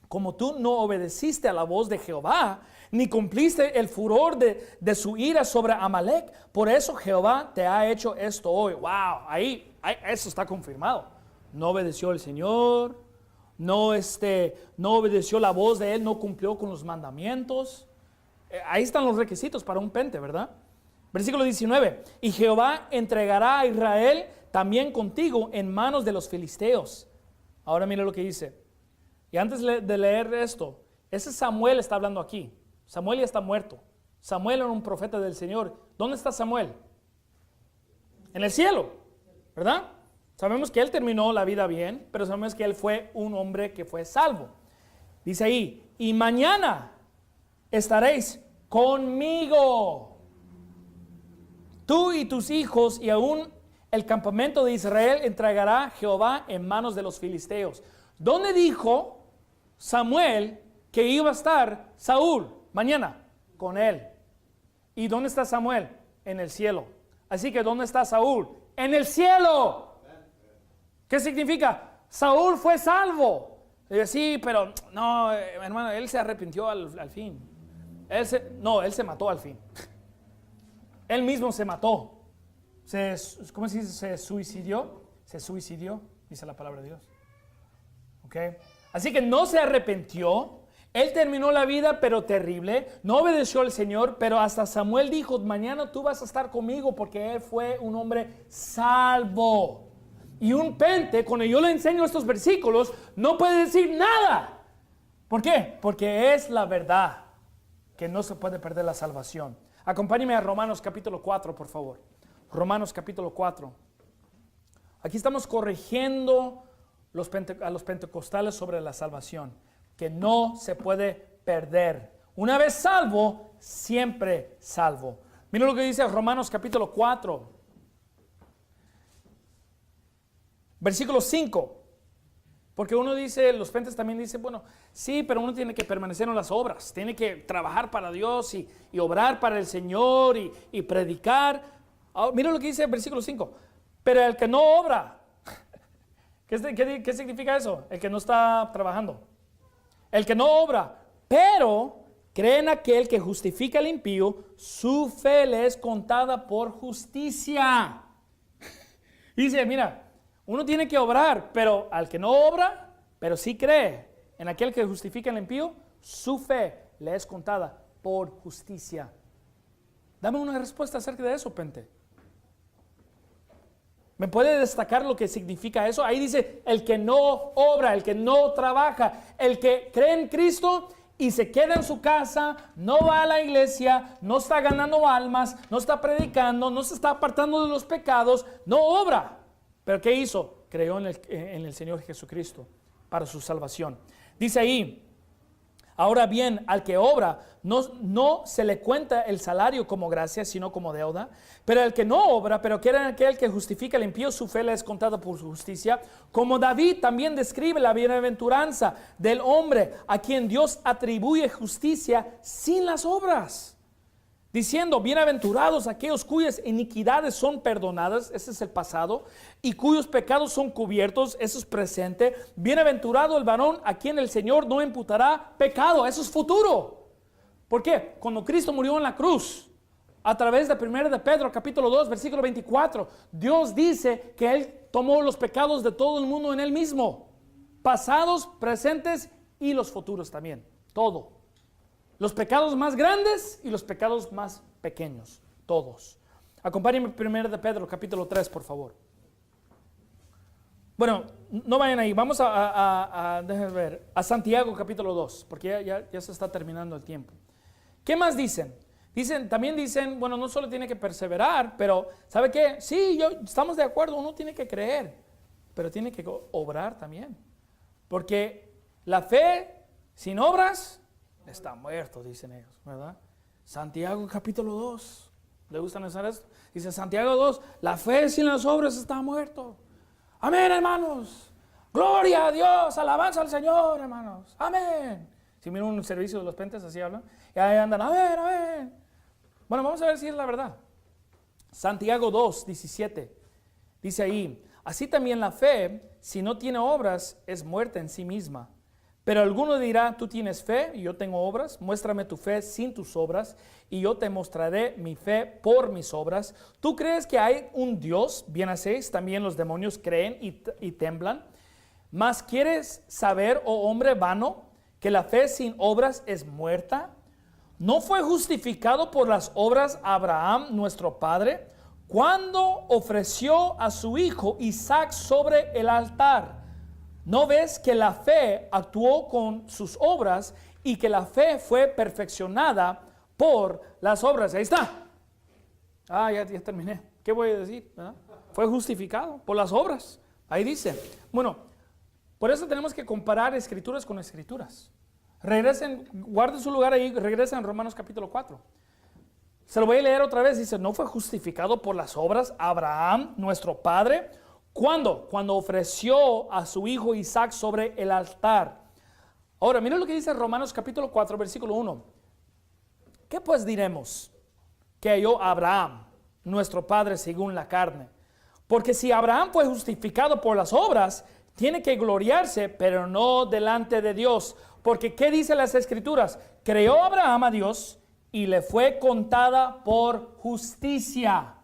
Como tú no obedeciste a la voz de Jehová, ni cumpliste el furor de su ira sobre Amalek, por eso Jehová te ha hecho esto hoy. Wow, ahí eso está confirmado. No obedeció el Señor, no obedeció la voz de él, no cumplió con los mandamientos. Ahí están los requisitos para un pente, ¿verdad? Versículo 19. Y Jehová entregará a Israel también contigo en manos de los filisteos. Ahora mira lo que dice. Y antes de leer esto, ese Samuel está hablando aquí. Samuel ya está muerto. Samuel era un profeta del Señor. ¿Dónde está Samuel? En el cielo, ¿verdad? Sabemos que él terminó la vida bien, pero sabemos que él fue un hombre que fue salvo. Dice ahí, y mañana estaréis conmigo, tú y tus hijos, y aún el campamento de Israel entregará Jehová en manos de los filisteos. ¿Dónde dijo Samuel que iba a estar Saúl mañana? Con él. ¿Y dónde está Samuel? En el cielo. Así que ¿dónde está Saúl? En el cielo. ¿Qué significa? Saúl fue salvo. Dice, sí, pero no, hermano, él se arrepintió al fin. Él se mató al fin. Él mismo se mató. ¿Cómo se dice? Se suicidió, dice la palabra de Dios. ¿Okay? Así que no se arrepintió. Él terminó la vida, pero terrible. No obedeció al Señor, pero hasta Samuel dijo, mañana tú vas a estar conmigo, porque él fue un hombre salvo. Y un pente, cuando yo le enseño estos versículos, no puede decir nada. ¿Por qué? Porque es la verdad, que no se puede perder la salvación. Acompáñeme a Romanos capítulo 4, por favor. Romanos capítulo 4. Aquí estamos corrigiendo a los pentecostales sobre la salvación, que no se puede perder. Una vez salvo, siempre salvo. Mira lo que dice Romanos capítulo 4, versículo 5. Porque uno dice, los pentes también dicen, bueno, sí, pero uno tiene que permanecer en las obras, tiene que trabajar para Dios y obrar para el Señor y predicar. Mira lo que dice el versículo 5. Pero el que no obra, ¿qué significa eso? El que no está trabajando. El que no obra, pero cree en aquel que justifica al impío, su fe le es contada por justicia. Dice, mira, uno tiene que obrar, pero al que no obra, pero sí cree en aquel que justifica al impío, su fe le es contada por justicia. Dame una respuesta acerca de eso, pente. ¿Me puede destacar lo que significa eso? Ahí dice, el que no obra, el que no trabaja, el que cree en Cristo y se queda en su casa, no va a la iglesia, no está ganando almas, no está predicando, no se está apartando de los pecados, no obra. ¿Pero qué hizo? Creyó en el Señor Jesucristo para su salvación. Dice ahí, ahora bien, al que obra, no se le cuenta el salario como gracia, sino como deuda. Pero al que no obra, pero quiere aquel que justifica al impío, su fe le es contada por su justicia. Como David también describe la bienaventuranza del hombre a quien Dios atribuye justicia sin las obras, diciendo, bienaventurados aquellos cuyas iniquidades son perdonadas, ese es el pasado, y cuyos pecados son cubiertos, eso es presente. Bienaventurado el varón a quien el Señor no imputará pecado, eso es futuro. ¿Por qué? Cuando Cristo murió en la cruz, a través de 1 de Pedro, capítulo 2, versículo 24, Dios dice que Él tomó los pecados de todo el mundo en Él mismo, pasados, presentes y los futuros también, todo. Los pecados más grandes y los pecados más pequeños, todos. Acompáñenme 1 de Pedro, capítulo 3, por favor. Bueno, no vayan ahí, vamos déjenme ver, a Santiago, capítulo 2, porque ya se está terminando el tiempo. ¿Qué más dicen? También dicen, bueno, no solo tiene que perseverar, pero ¿sabe qué? Sí, estamos de acuerdo, uno tiene que creer, pero tiene que obrar también. Porque la fe sin obras está muerto, dicen ellos, ¿verdad? Santiago capítulo 2, ¿le gustan usar esto? Dice Santiago 2, la fe sin las obras está muerto. Amén, hermanos. Gloria a Dios, alabanza al Señor, hermanos. Amén. Si miran un servicio de los pentes, así hablan. Y ahí andan, amén, amén. Bueno, vamos a ver si es la verdad. Santiago 2, 17. Dice ahí, así también la fe, si no tiene obras, es muerta en sí misma. Pero alguno dirá, tú tienes fe y yo tengo obras, muéstrame tu fe sin tus obras y yo te mostraré mi fe por mis obras. ¿Tú crees que hay un Dios? Bien hacéis, también los demonios creen y temblan. Mas ¿quieres saber, oh hombre vano, que la fe sin obras es muerta? ¿No fue justificado por las obras Abraham, nuestro padre, cuando ofreció a su hijo Isaac sobre el altar? ¿No ves que la fe actuó con sus obras y que la fe fue perfeccionada por las obras? Ahí está. Ya terminé. ¿Qué voy a decir? ¿Verdad? Fue justificado por las obras. Ahí dice. Bueno, por eso tenemos que comparar escrituras con escrituras. Regresen, guarden su lugar ahí, regresen a Romanos capítulo 4. Se lo voy a leer otra vez. Dice, ¿no fue justificado por las obras Abraham, nuestro padre? ¿Cuándo? Cuando ofreció a su hijo Isaac sobre el altar. Ahora, miren lo que dice Romanos capítulo 4, versículo 1. ¿Qué pues diremos? Que halló Abraham, nuestro padre según la carne. Porque si Abraham fue justificado por las obras, tiene que gloriarse, pero no delante de Dios. Porque ¿qué dice las Escrituras? Creó Abraham a Dios y le fue contada por justicia.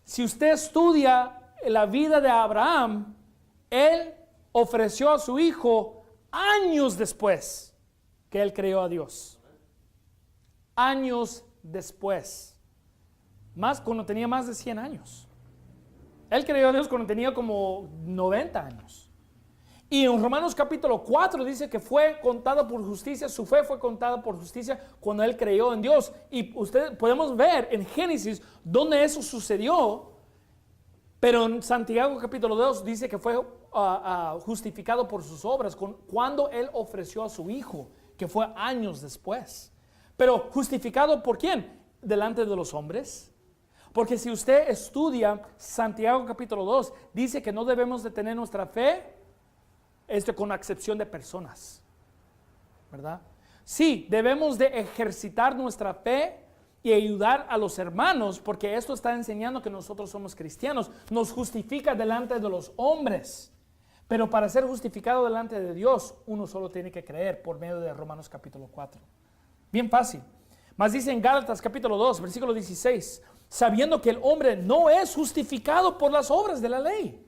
Si usted estudia la vida de Abraham, él ofreció a su hijo años después que él creyó a Dios. Años después. Cuando tenía más de 100 años. Él creyó a Dios cuando tenía como 90 años. Y en Romanos capítulo 4 dice que fue contada por justicia, su fe fue contada por justicia cuando él creyó en Dios. Y podemos ver en Génesis donde eso sucedió. Pero en Santiago capítulo 2 dice que fue justificado por sus obras cuando él ofreció a su hijo, que fue años después. Pero justificado ¿por quién? Delante de los hombres. Porque si usted estudia Santiago capítulo 2, dice que no debemos de tener nuestra fe con excepción de personas, ¿verdad? Sí, debemos de ejercitar nuestra fe y ayudar a los hermanos, porque esto está enseñando que nosotros somos cristianos. Nos justifica delante de los hombres. Pero para ser justificado delante de Dios, uno solo tiene que creer por medio de Romanos capítulo 4. Bien fácil. Mas dice en Gálatas capítulo 2, versículo 16, sabiendo que el hombre no es justificado por las obras de la ley,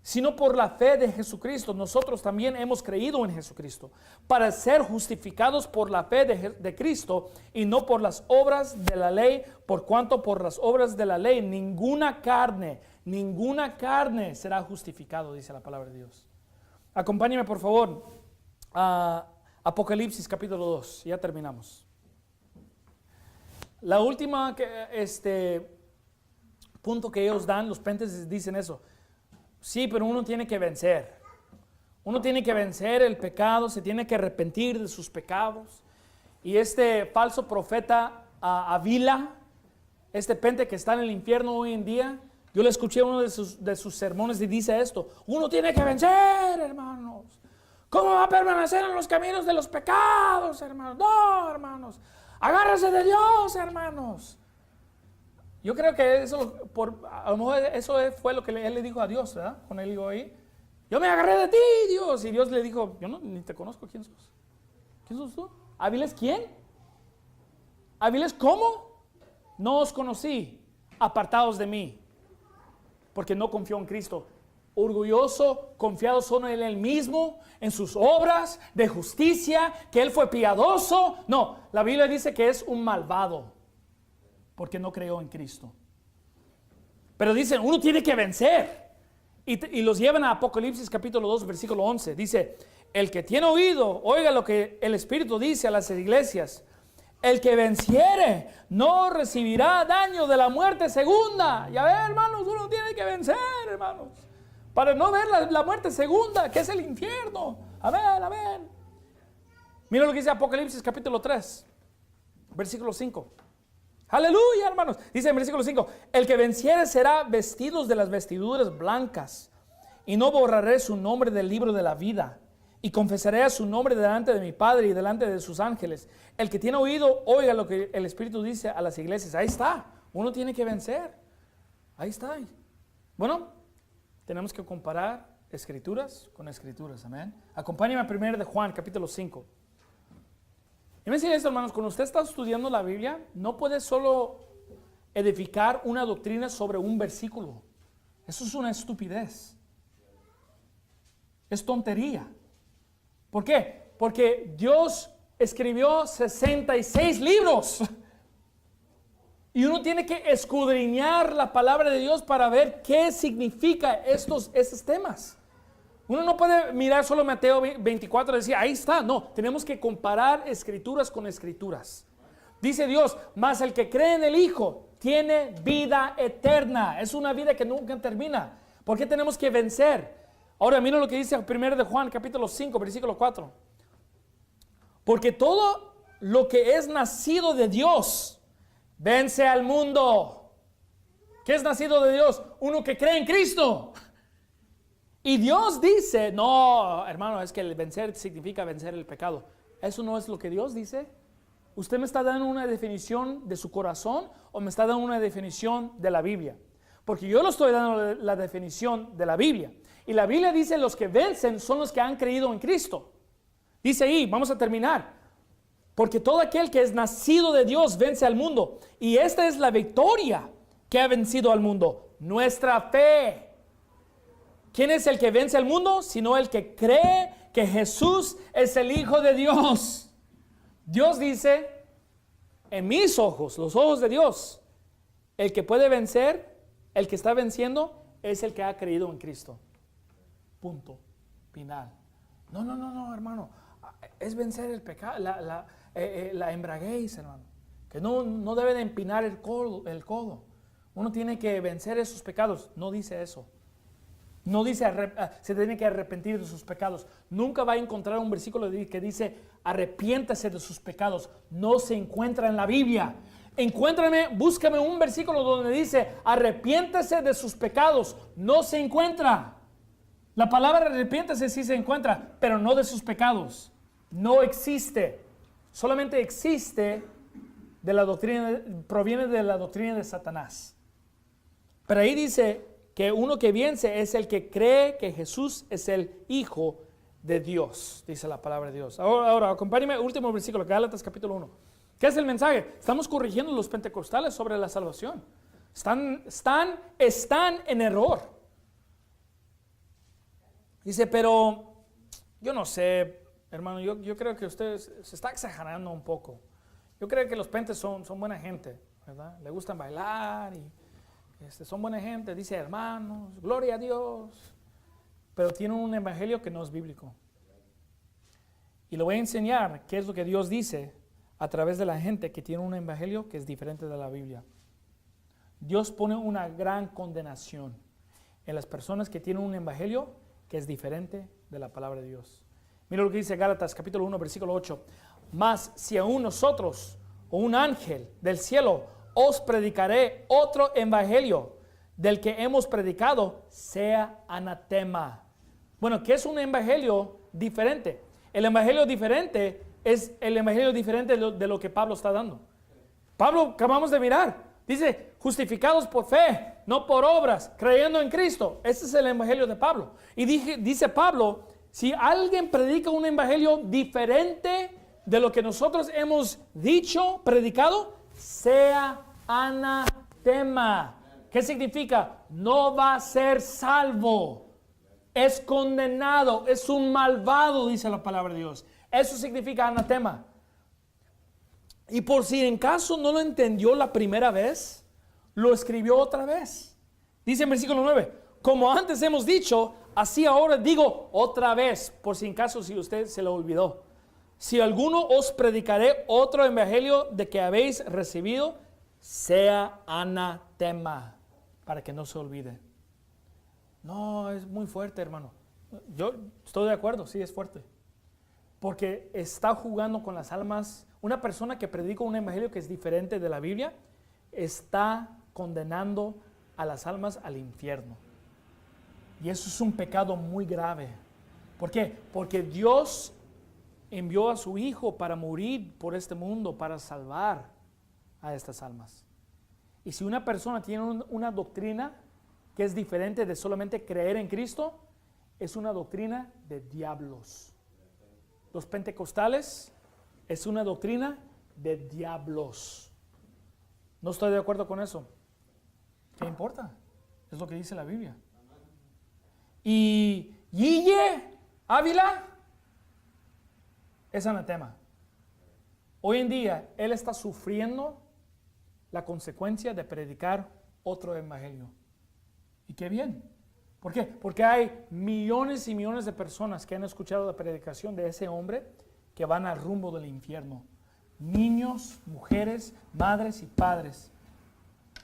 sino por la fe de Jesucristo. Nosotros también hemos creído en Jesucristo para ser justificados por la fe de Cristo y no por las obras de la ley, por cuanto por las obras de la ley ninguna carne será justificado, dice la palabra de Dios. Acompáñeme por favor a Apocalipsis capítulo 2, ya terminamos. La última punto que ellos dan, los pentes dicen eso. Sí, pero uno tiene que vencer. Uno tiene que vencer el pecado, se tiene que arrepentir de sus pecados. Y este falso profeta Avila, este pente que está en el infierno hoy en día, yo le escuché uno de sus sermones y dice esto: uno tiene que vencer, hermanos. ¿Cómo va a permanecer en los caminos de los pecados, hermanos? No, hermanos. Agárrese de Dios, hermanos. Yo creo que eso, a lo mejor eso fue lo que él le dijo a Dios, ¿verdad? Cuando él dijo ahí: yo me agarré de ti, Dios. Y Dios le dijo: yo ni te conozco. ¿Quién sos? ¿Quién sos tú? ¿Aviles quién? ¿Aviles cómo? No os conocí, apartados de mí, porque no confió en Cristo. Orgulloso, confiado solo en él mismo, en sus obras de justicia, que él fue piadoso. No, la Biblia dice que es un malvado, porque no creyó en Cristo. Pero dicen, uno tiene que vencer. Y los llevan a Apocalipsis capítulo 2, versículo 11. Dice: el que tiene oído, oiga lo que el Espíritu dice a las iglesias. El que venciere no recibirá daño de la muerte segunda. Ya ven, hermanos, uno tiene que vencer, hermanos, para no ver la muerte segunda, que es el infierno. Amén. Mira lo que dice Apocalipsis capítulo 3, versículo 5. Aleluya, hermanos. Dice en versículo 5: el que venciere será vestidos de las vestiduras blancas, y no borraré su nombre del libro de la vida, y confesaré a su nombre delante de mi Padre y delante de sus ángeles. El que tiene oído, oiga lo que el Espíritu dice a las iglesias. Ahí está, uno tiene que vencer. Ahí está. Bueno, tenemos que comparar escrituras con escrituras, amén. Acompáñame a 1 de Juan, capítulo 5. Y me dice esto, hermanos: cuando usted está estudiando la Biblia, no puede solo edificar una doctrina sobre un versículo. Eso es una estupidez. Es tontería. ¿Por qué? Porque Dios escribió 66 libros. Y uno tiene que escudriñar la palabra de Dios para ver qué significa estos temas. Uno no puede mirar solo Mateo 24 y decir, ahí está. No, tenemos que comparar escrituras con escrituras. Dice Dios: mas el que cree en el Hijo tiene vida eterna. Es una vida que nunca termina. ¿Por qué tenemos que vencer? Ahora mira lo que dice 1 de Juan, capítulo 5, versículo 4. Porque todo lo que es nacido de Dios vence al mundo. ¿Qué es nacido de Dios? Uno que cree en Cristo. Y Dios dice: no, hermano, es que el vencer significa vencer el pecado. Eso no es lo que Dios dice. ¿Usted me está dando una definición de su corazón o me está dando una definición de la Biblia? Porque yo le estoy dando la definición de la Biblia. Y la Biblia dice: los que vencen son los que han creído en Cristo. Dice ahí, vamos a terminar: porque todo aquel que es nacido de Dios vence al mundo. Y esta es la victoria que ha vencido al mundo: nuestra fe. ¿Quién es el que vence al mundo? Sino el que cree que Jesús es el Hijo de Dios. Dios dice: en mis ojos, los ojos de Dios, el que puede vencer, el que está venciendo, es el que ha creído en Cristo. Punto final. No, hermano. Es vencer el pecado, la embriaguez, hermano. Que no debe de empinar el codo. Uno tiene que vencer esos pecados. No dice eso. No dice se tiene que arrepentir de sus pecados. Nunca va a encontrar un versículo que dice arrepiéntase de sus pecados. No se encuentra en la Biblia. Búscame un versículo donde dice arrepiéntase de sus pecados. No se encuentra. La palabra arrepiéntase sí se encuentra, pero no de sus pecados. No existe. Solamente existe de la doctrina, proviene de la doctrina de Satanás. Pero ahí dice que uno que vence es el que cree que Jesús es el Hijo de Dios, dice la palabra de Dios. Ahora acompáñeme, último versículo, Gálatas capítulo 1. ¿Qué es el mensaje? Estamos corrigiendo los pentecostales sobre la salvación. Están en error. Dice, pero yo no sé, hermano, yo creo que usted se está exagerando un poco. Yo creo que los pentes son buena gente, ¿verdad? Le gustan bailar y son buena gente, dice hermanos, gloria a Dios, pero tienen un evangelio que no es bíblico. Y le voy a enseñar qué es lo que Dios dice a través de la gente que tiene un evangelio que es diferente de la Biblia. Dios pone una gran condenación en las personas que tienen un evangelio que es diferente de la palabra de Dios. Mira lo que dice Gálatas capítulo 1 versículo 8. Mas si aún nosotros o un ángel del cielo os predicaré otro evangelio del que hemos predicado, sea anatema. Bueno, ¿qué es un evangelio diferente? El evangelio diferente es el evangelio diferente de lo que Pablo está dando. Pablo, acabamos de mirar, dice, justificados por fe, no por obras, creyendo en Cristo. Ese es el evangelio de Pablo. Y dice Pablo, si alguien predica un evangelio diferente de lo que nosotros hemos dicho, predicado, sea anatema. ¿Qué significa? No va a ser salvo. Es condenado, es un malvado, dice la palabra de Dios. Eso significa anatema. Y por si en caso no lo entendió la primera vez, lo escribió otra vez. Dice en versículo 9, como antes hemos dicho, así ahora digo otra vez, por si en caso si usted se lo olvidó. Si alguno os predicaré otro evangelio de que habéis recibido, sea anatema, para que no se olvide. No, es muy fuerte, hermano. Yo estoy de acuerdo, sí es fuerte. Porque está jugando con las almas. Una persona que predica un evangelio que es diferente de la Biblia, está condenando a las almas al infierno. Y eso es un pecado muy grave. ¿Por qué? Porque Dios envió a su Hijo para morir por este mundo, para salvar a estas almas. Y si una persona tiene una doctrina que es diferente de solamente creer en Cristo, es una doctrina de diablos. Los pentecostales es una doctrina de diablos. No estoy de acuerdo con eso. ¿Qué importa? Es lo que dice la Biblia. Y Guille Ávila es anatema. Hoy en día él está sufriendo la consecuencia de predicar otro evangelio. Y qué bien. ¿Por qué? Porque hay millones y millones de personas que han escuchado la predicación de ese hombre que van al rumbo del infierno. Niños, mujeres, madres y padres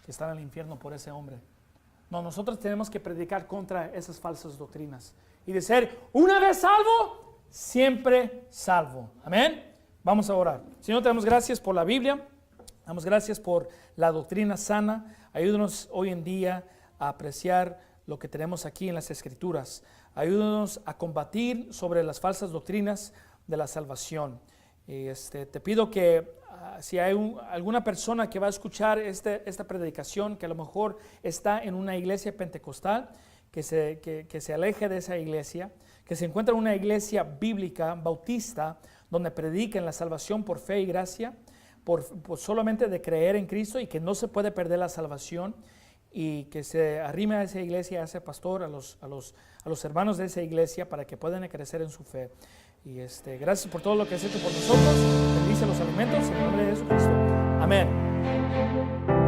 que están al infierno por ese hombre. No, nosotros tenemos que predicar contra esas falsas doctrinas y de ser una vez salvo, siempre salvo. Amén. Vamos a orar. Señor, te damos gracias por la Biblia. Damos gracias por la doctrina sana. Ayúdanos hoy en día a apreciar lo que tenemos aquí en las Escrituras. Ayúdanos a combatir sobre las falsas doctrinas de la salvación. Te pido que si hay alguna persona que va a escuchar esta predicación, que a lo mejor está en una iglesia pentecostal, que se aleje de esa iglesia, que se encuentre en una iglesia bíblica, bautista, donde prediquen la salvación por fe y gracia, por solamente de creer en Cristo y que no se puede perder la salvación, y que se arrime a esa iglesia, a ese pastor, a los hermanos de esa iglesia para que puedan crecer en su fe. Y gracias por todo lo que has hecho por nosotros. Bendice los alimentos en el nombre de Jesucristo. Amén.